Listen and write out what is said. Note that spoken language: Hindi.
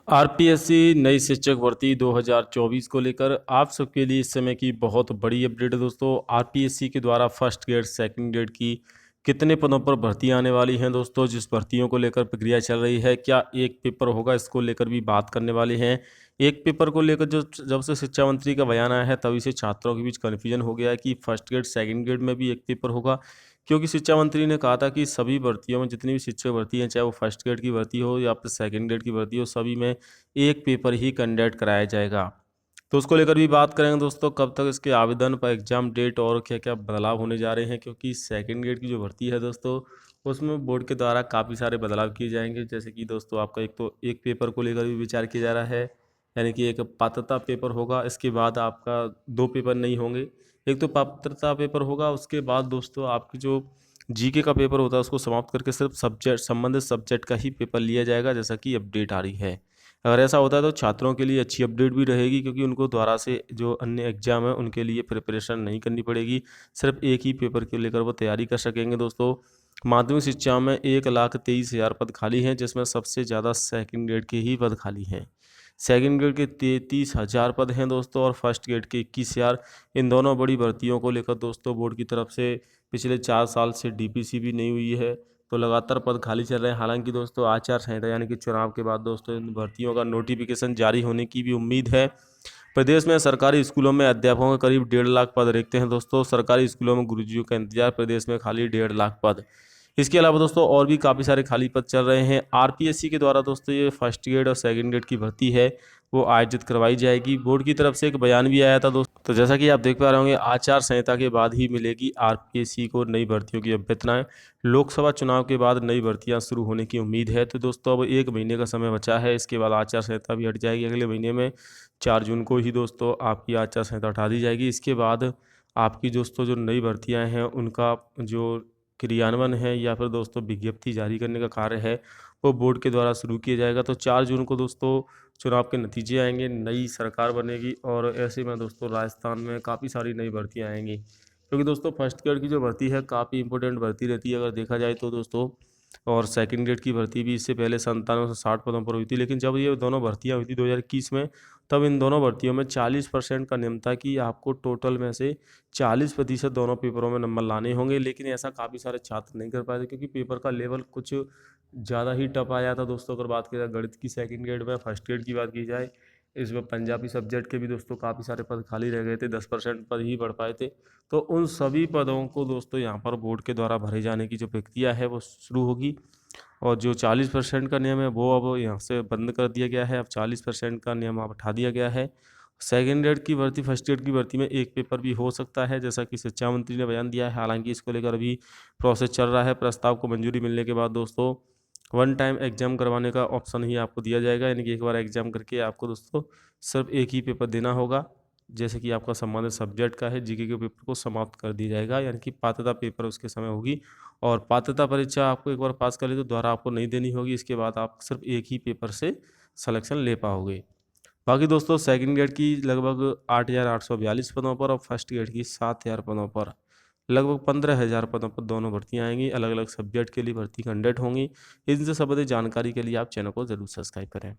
आरपीएससी नई शिक्षक भर्ती 2024 को लेकर आप सबके लिए इस समय की बहुत बड़ी अपडेट है दोस्तों। आरपीएससी के द्वारा फर्स्ट ग्रेड सेकंड ग्रेड की कितने पदों पर भर्ती आने वाली हैं दोस्तों, जिस भर्तियों को लेकर प्रक्रिया चल रही है, क्या एक पेपर होगा, इसको लेकर भी बात करने वाले हैं। एक पेपर को लेकर जो जब से शिक्षा मंत्री का बयान आया है तभी से छात्रों के बीच कन्फ्यूजन हो गया है कि फर्स्ट ग्रेड सेकंड ग्रेड में भी एक पेपर होगा, क्योंकि शिक्षा मंत्री ने कहा था कि सभी भर्तियों में जितनी भी शिक्षक भर्ती हैं, चाहे वो फर्स्ट ग्रेड की भर्ती हो या फिर सेकंड ग्रेड की भर्ती हो, सभी में एक पेपर ही कंडक्ट कराया जाएगा। तो उसको लेकर भी बात करेंगे दोस्तों, कब तक इसके आवेदन पर एग्जाम डेट और क्या क्या बदलाव होने जा रहे हैं, क्योंकि सेकंड ग्रेड की जो भर्ती है दोस्तों उसमें बोर्ड के द्वारा काफ़ी सारे बदलाव किए जाएंगे। जैसे कि दोस्तों आपका एक तो एक पेपर को लेकर भी विचार किया जा रहा है, यानी कि एक पात्रता पेपर होगा, इसके बाद आपका दो पेपर नहीं होंगे। एक तो पात्रता पेपर होगा, उसके बाद दोस्तों आपकी जो जीके का पेपर होता है उसको समाप्त करके सिर्फ सब्जेक्ट संबंधित सब्जेक्ट का ही पेपर लिया जाएगा, जैसा कि अपडेट आ रही है। अगर ऐसा होता है तो छात्रों के लिए अच्छी अपडेट भी रहेगी, क्योंकि उनको दोबारा से जो अन्य एग्जाम है उनके लिए प्रिपरेशन नहीं करनी पड़ेगी, सिर्फ एक ही पेपर के लेकर वो तैयारी कर सकेंगे दोस्तों। माध्यमिक शिक्षा में 1,23,000 पद खाली हैं, जिसमें सबसे ज़्यादा सेकंड ग्रेड के ही पद खाली हैं। सेकंड ग्रेड के 33,000 पद हैं दोस्तों, और फर्स्ट ग्रेड के 21,000। इन दोनों बड़ी भर्तियों को लेकर दोस्तों बोर्ड की तरफ से पिछले 4 साल से डीपीसी भी नहीं हुई है, तो लगातार पद खाली चल रहे हैं। हालांकि दोस्तों आचार संहिता यानी कि चुनाव के बाद दोस्तों इन भर्तियों का नोटिफिकेशन जारी होने की भी उम्मीद है। प्रदेश में सरकारी स्कूलों में अध्यापकों के करीब 1.5 लाख पद रिक्त हैं दोस्तों। सरकारी स्कूलों में गुरुजियों का इंतजार, प्रदेश में खाली 1.5 लाख पद। इसके अलावा दोस्तों और भी काफ़ी सारे खाली पद चल रहे हैं। आरपीएससी के द्वारा दोस्तों ये फर्स्ट ग्रेड और सेकंड ग्रेड की भर्ती है वो आयोजित करवाई जाएगी। बोर्ड की तरफ से एक बयान भी आया था दोस्तों, तो जैसा कि आप देख पा रहे होंगे आचार संहिता के बाद ही मिलेगी आरपीएससी को नई भर्तियों की अभ्यर्थनाएं। लोकसभा चुनाव के बाद नई भर्तियां शुरू होने की उम्मीद है। तो दोस्तों अब 1 महीने का समय बचा है, इसके बाद आचार संहिता भी हट जाएगी। अगले महीने में 4 जून को ही दोस्तों आपकी आचार संहिता हटा दी जाएगी। इसके बाद आपकी दोस्तों जो नई भर्तियां हैं उनका जो क्रियान्वयन है या फिर दोस्तों विज्ञप्ति जारी करने का कार्य है वो बोर्ड के द्वारा शुरू किया जाएगा। तो 4 जून को दोस्तों चुनाव के नतीजे आएंगे, नई सरकार बनेगी, और ऐसे में दोस्तों राजस्थान में काफ़ी सारी नई भर्तियां आएंगी, क्योंकि दोस्तों फर्स्ट ग्रेड की जो भर्ती है काफ़ी इंपॉर्टेंट भर्ती रहती है अगर देखा जाए तो दोस्तों। और सेकंड ग्रेड की भर्ती भी इससे पहले 97 से 60 पदों पर हुई थी, लेकिन जब ये दोनों भर्तियां हुई थी 2021 में, तब इन दोनों भर्तियों में 40% का नियम था कि आपको टोटल में से 40% दोनों पेपरों में नंबर लाने होंगे। लेकिन ऐसा काफ़ी सारे छात्र नहीं कर पाए थे, क्योंकि पेपर का लेवल कुछ ज़्यादा ही टफ आया था दोस्तों। अगर बात की जाए गणित की सेकंड ग्रेड में, फर्स्ट ग्रेड की बात की जाए, इसमें पंजाबी सब्जेक्ट के भी दोस्तों काफ़ी सारे पद खाली रह गए थे, 10% पद ही बढ़ पाए थे। तो उन सभी पदों को दोस्तों यहाँ पर बोर्ड के द्वारा भरे जाने की जो प्रक्रिया है वो शुरू होगी, और जो 40% का नियम है वो अब यहाँ से बंद कर दिया गया है। अब 40% का नियम अब हटा दिया गया है। सेकंड ग्रेड की भर्ती फर्स्ट ग्रेड की भर्ती में एक पेपर भी हो सकता है, जैसा कि शिक्षा मंत्री ने बयान दिया है। हालांकि इसको लेकर अभी प्रोसेस चल रहा है। प्रस्ताव को मंजूरी मिलने के बाद दोस्तों वन टाइम एग्जाम करवाने का ऑप्शन ही आपको दिया जाएगा, यानी कि एक बार एग्जाम करके आपको दोस्तों सिर्फ एक ही पेपर देना होगा। जैसे कि आपका संबंधित सब्जेक्ट का है, जीके के पेपर को समाप्त कर दिया जाएगा, यानी कि पात्रता पेपर उसके समय होगी। और पात्रता परीक्षा आपको एक बार पास कर ले तो दोबारा आपको नहीं देनी होगी, इसके बाद आप सिर्फ एक ही पेपर से सिलेक्शन ले पाओगे। बाकी दोस्तों सेकंड ग्रेड की लगभग 8,842 पदों पर और फर्स्ट ग्रेड की 7,000 पदों पर लगभग 15,000 पदों पर दोनों भर्तियां आएंगी। अलग अलग सब्जेक्ट के लिए भर्ती कंडक्ट होंगी। इनसे संबंधित जानकारी के लिए आप चैनल को जरूर सब्सक्राइब करें।